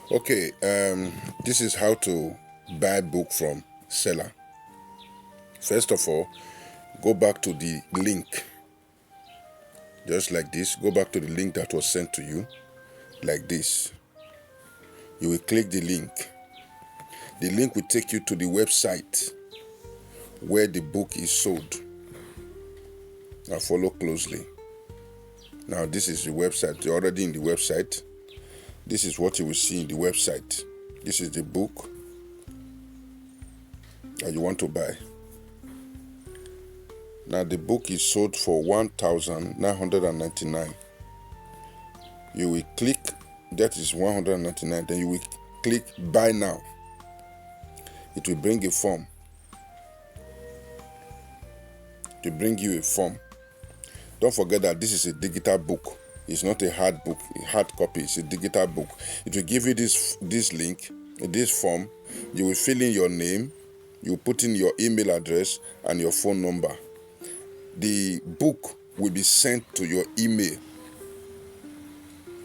Okay, this is how to buy book from Selar. First of all, go back to the link, just like this. Go back to the link that was sent to you, like this. You will click the link. The link will take you to the website where the book is sold. Now follow closely. Now this is the website. You're already in the website. This is what you will see in the website. This is the book that you want to buy. Now the book is sold for 1,999. You will click, that is 199. Then you will click buy now. It will bring a form. To bring you a form. Don't forget that this is a digital book. It's not a hard book, a hard copy. It's a digital book. It will give you this link, this form. You will fill in your name. You put in your email address and your phone number. The book will be sent to your email.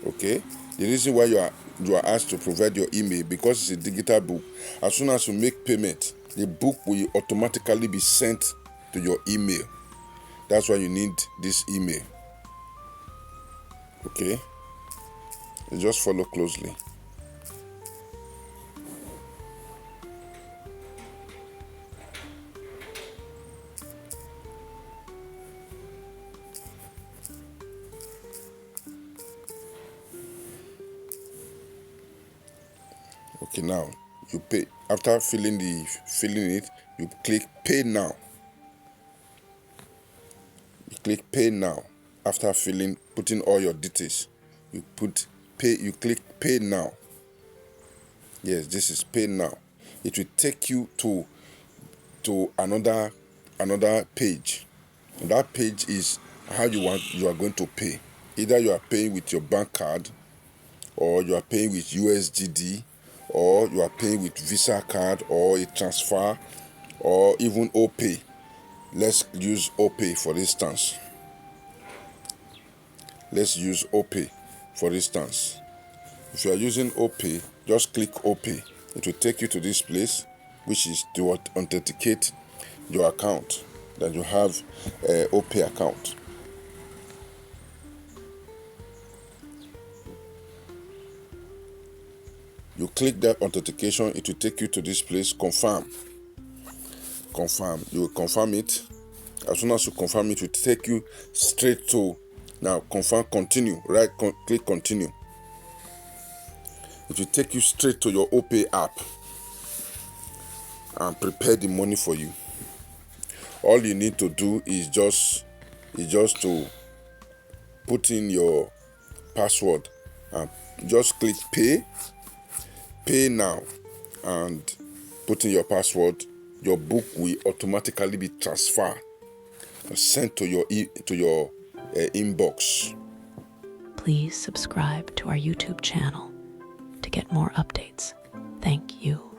Okay? The reason why you are asked to provide your email, because it's a digital book. As soon as you make payment, the book will automatically be sent to your email. That's why you need this email. Okay? You just follow closely. Okay, now you pay. After filling it, you click pay now. You click pay now. After putting all your details, you click pay now. Yes, this is pay now. It will take you to another page. And that page is how you are going to pay. Either you are paying with your bank card, or you are paying with USDD, or you are paying with Visa card, or a transfer, or even OPay. Let's use OPay for instance. Let's use OPay for instance. If you are using OPay, just click OPay. It will take you to this place, which is to authenticate your account, that you have an OPay account. You click that authentication, it will take you to this place, confirm. You will confirm it. As soon as you confirm it, will take you straight to, now confirm, continue, click continue. It will take you straight to your OPay app and prepare the money for you. All you need to do is just to put in your password and just click pay now, and put in your password. Your book will automatically be transferred and sent to your inbox. Please subscribe to our YouTube channel to get more updates. Thank you.